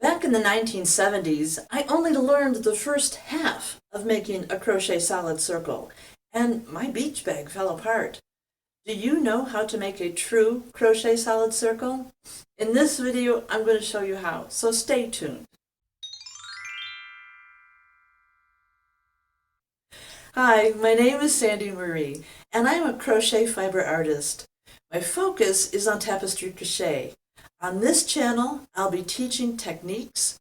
Back in the 1970s, I only learned the first half of making a crochet solid circle, and my beach bag fell apart. Do you know how to make a true crochet solid circle? In this video, I'm going to show you how, so stay tuned. Hi, my name is Sandy Marie, and I'm a crochet fiber artist. My focus is on tapestry crochet. On this channel, I'll be teaching techniques,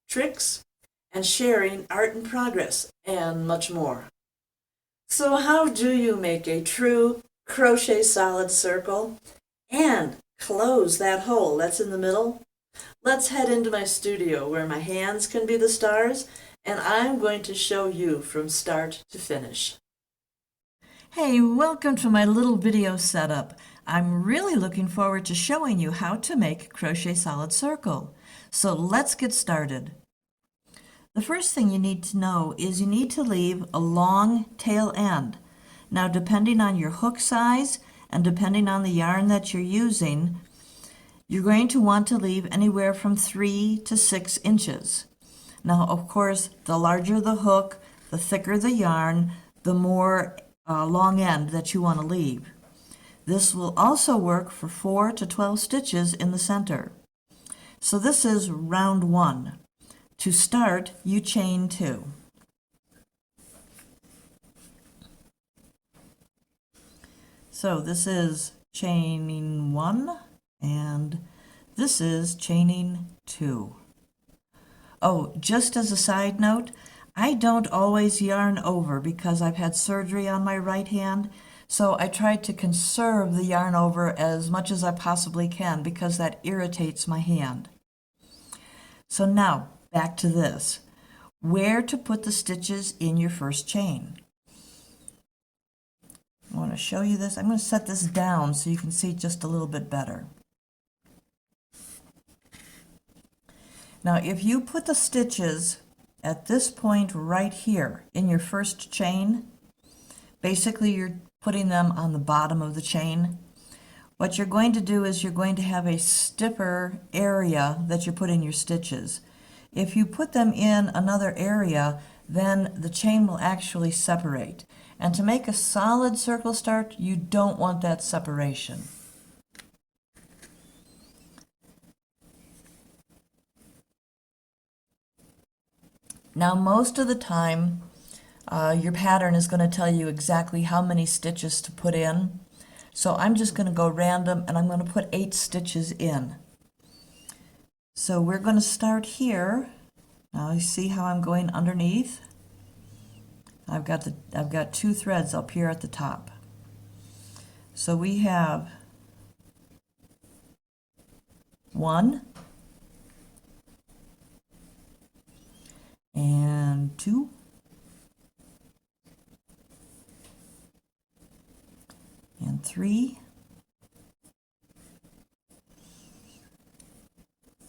tricks, and sharing art in progress, and much more. So how do you make a true crochet solid circle and close that hole that's in the middle? Let's head into my studio where my hands can be the stars, and I'm going to show you from start to finish. Hey, welcome to my little video setup. I'm really looking forward to showing you how to make crochet solid circle. So let's get started. The first thing you need to know is you need to leave a long tail end. Now, depending on your hook size and depending on the yarn that you're using, you're going to want to leave anywhere from 3 to 6 inches. Now, of course, the larger the hook, the thicker the yarn, the more long end that you want to leave. This will also work for 4 to 12 stitches in the center. So this is round 1. To start, you chain 2. So this is chaining 1 and this is chaining 2. Oh, just as a side note, I don't always yarn over because I've had surgery on my right hand, so I try to conserve the yarn over as much as I possibly can because that irritates my hand. So now, back to this. Where to put the stitches in your first chain. I want to show you this. I'm going to set this down so you can see just a little bit better. Now, if you put the stitches at this point right here in your first chain, basically you're putting them on the bottom of the chain. What you're going to do is you're going to have a stiffer area that you put in your stitches. If you put them in another area, then the chain will actually separate. And to make a solid circle start, you don't want that separation. Now, most of the time, your pattern is going to tell you exactly how many stitches to put in. So I'm just going to go random and I'm going to put 8 stitches in. So we're going to start here. Now you see how I'm going underneath? I've got 2 threads up here at the top. So we have 1 and 2 and 3.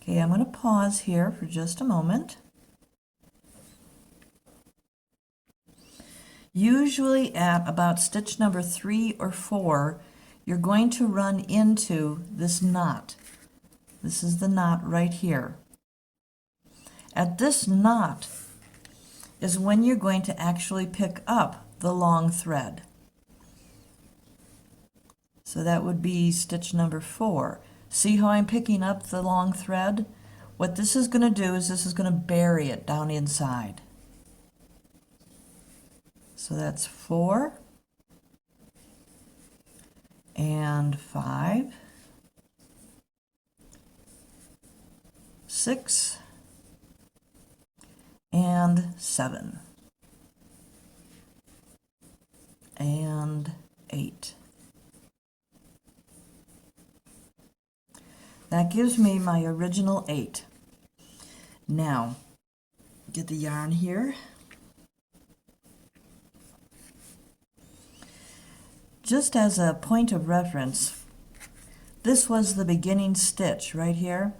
Okay, I'm going to pause here for just a moment. Usually at about stitch number 3 or 4, you're going to run into this knot. This is the knot right here. At this knot is when you're going to actually pick up the long thread. So that would be stitch number 4. See how I'm picking up the long thread? What this is going to do is this is going to bury it down inside. So that's 4 and 5, 6 and 7 and 8. That gives me my original 8. Now, get the yarn here. Just as a point of reference, this was the beginning stitch right here.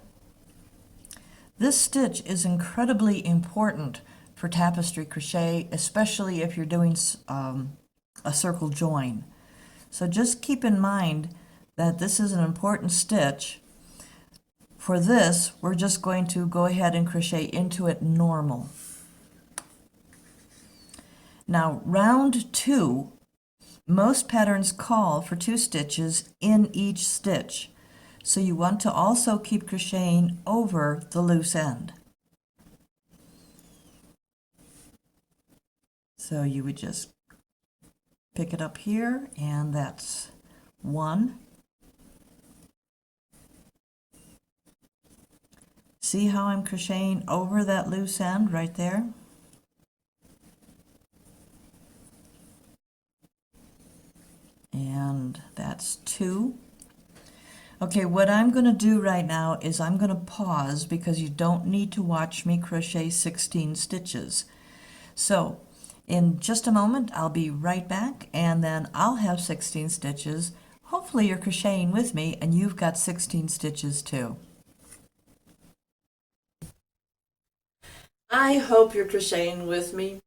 This stitch is incredibly important for tapestry crochet, especially if you're doing a circle join. So just keep in mind that this is an important stitch For this, we're just going to go ahead and crochet into it normal. Now, round 2, most patterns call for 2 stitches in each stitch. So you want to also keep crocheting over the loose end. So you would just pick it up here, and that's 1. See how I'm crocheting over that loose end right there? And that's 2. Okay, what I'm going to do right now is I'm going to pause because you don't need to watch me crochet 16 stitches. So in just a moment, I'll be right back, and then I'll have 16 stitches. Hopefully you're crocheting with me and you've got 16 stitches too. I hope you're crocheting with me.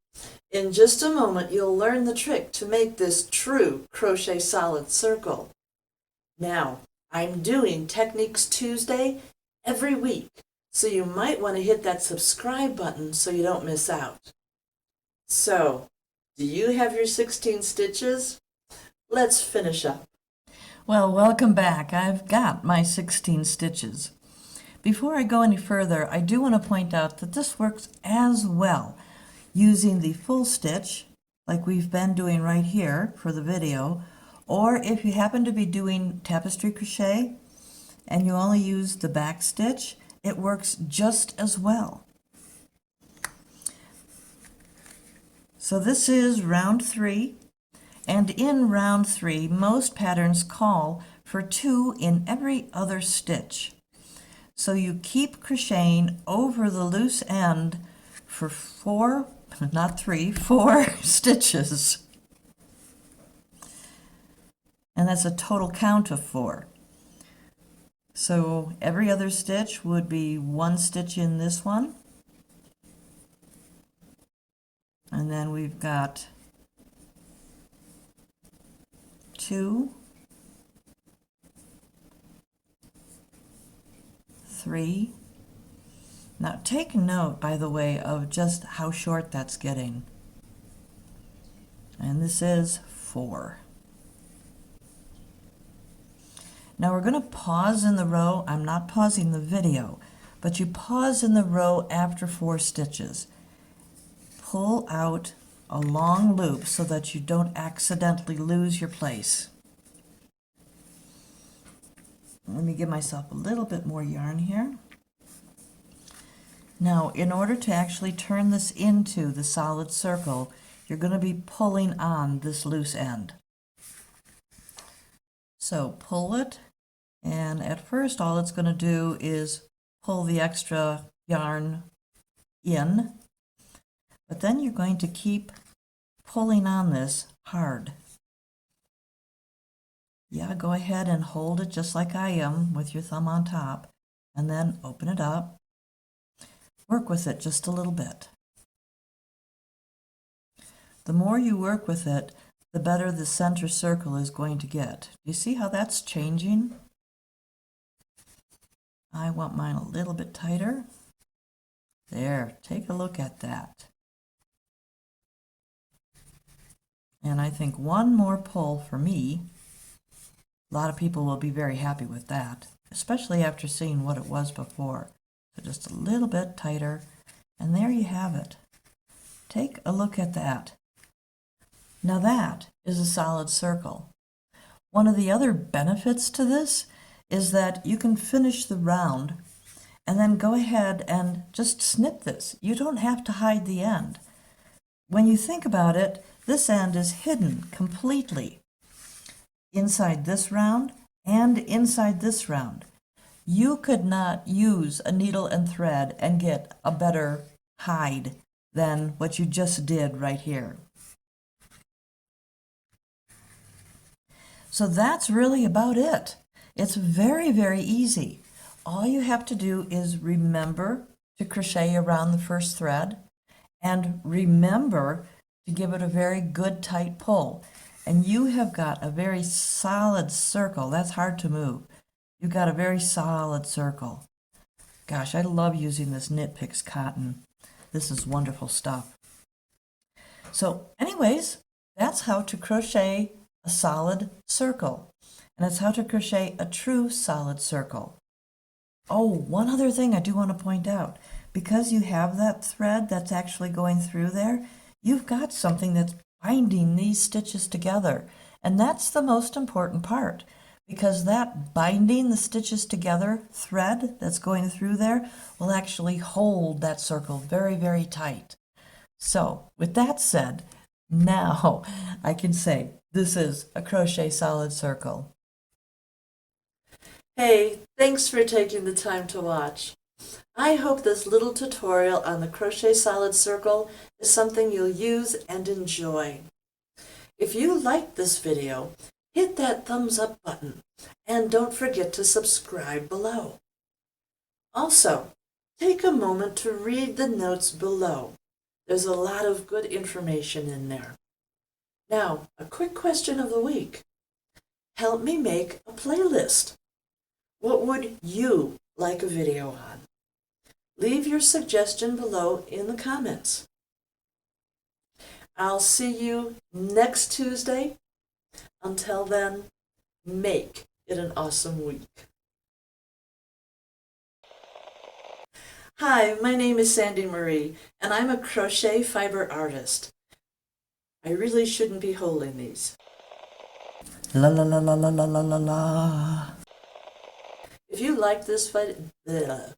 In just a moment, you'll learn the trick to make this true crochet solid circle. Now, I'm doing Techniques Tuesday every week, so you might want to hit that subscribe button so you don't miss out. So, do you have your 16 stitches? Let's finish up. Well, welcome back. I've got my 16 stitches. Before I go any further, I do want to point out that this works as well using the full stitch, like we've been doing right here for the video, or if you happen to be doing tapestry crochet and you only use the back stitch, it works just as well. So this is round 3, and in round 3, most patterns call for 2 in every other stitch. So you keep crocheting over the loose end for 4 stitches. And that's a total count of 4. So every other stitch would be 1 stitch in this one. And then we've got 2, 3. Now take note, by the way, of just how short that's getting. And this is 4. Now we're going to pause in the row. I'm not pausing the video, but you pause in the row after 4 stitches. Pull out a long loop so that you don't accidentally lose your place. Let me give myself a little bit more yarn here. Now, in order to actually turn this into the solid circle, you're going to be pulling on this loose end. So pull it, and at first all it's going to do is pull the extra yarn in, but then you're going to keep pulling on this hard. Yeah, go ahead and hold it just like I am with your thumb on top, and then open it up. Work with it just a little bit. The more you work with it, the better the center circle is going to get. Do you see how that's changing? I want mine a little bit tighter. There, take a look at that. And I think one more pull for me, a lot of people will be very happy with that, especially after seeing what it was before. So just a little bit tighter, and there you have it. Take a look at that. Now that is a solid circle. One of the other benefits to this is that you can finish the round and then go ahead and just snip this. You don't have to hide the end. When you think about it, this end is hidden completely inside this round and inside this round. You could not use a needle and thread and get a better hide than what you just did right here. So that's really about it. It's very, very easy. All you have to do is remember to crochet around the first thread and remember to give it a very good tight pull. And you have got a very solid circle. That's hard to move. You've got a very solid circle. Gosh, I love using this Knit Picks cotton. This is wonderful stuff. So anyways, that's how to crochet a solid circle. And it's how to crochet a true solid circle. Oh, one other thing I do want to point out. Because you have that thread that's actually going through there, you've got something that's binding these stitches together. And that's the most important part, because that binding the stitches together thread that's going through there will actually hold that circle very, very tight. So with that said, now I can say this is a crochet solid circle. Hey, thanks for taking the time to watch. I hope this little tutorial on the crochet solid circle is something you'll use and enjoy. If you liked this video, hit that thumbs up button and don't forget to subscribe below. Also, take a moment to read the notes below. There's a lot of good information in there. Now, a quick question of the week. Help me make a playlist. What would you like a video on? Leave your suggestion below in the comments. I'll see you next Tuesday. Until then, make it an awesome week. Hi, my name is Sandy Marie, and I'm a crochet fiber artist. I really shouldn't be holding these. La la la la la la la la la. If you like this video,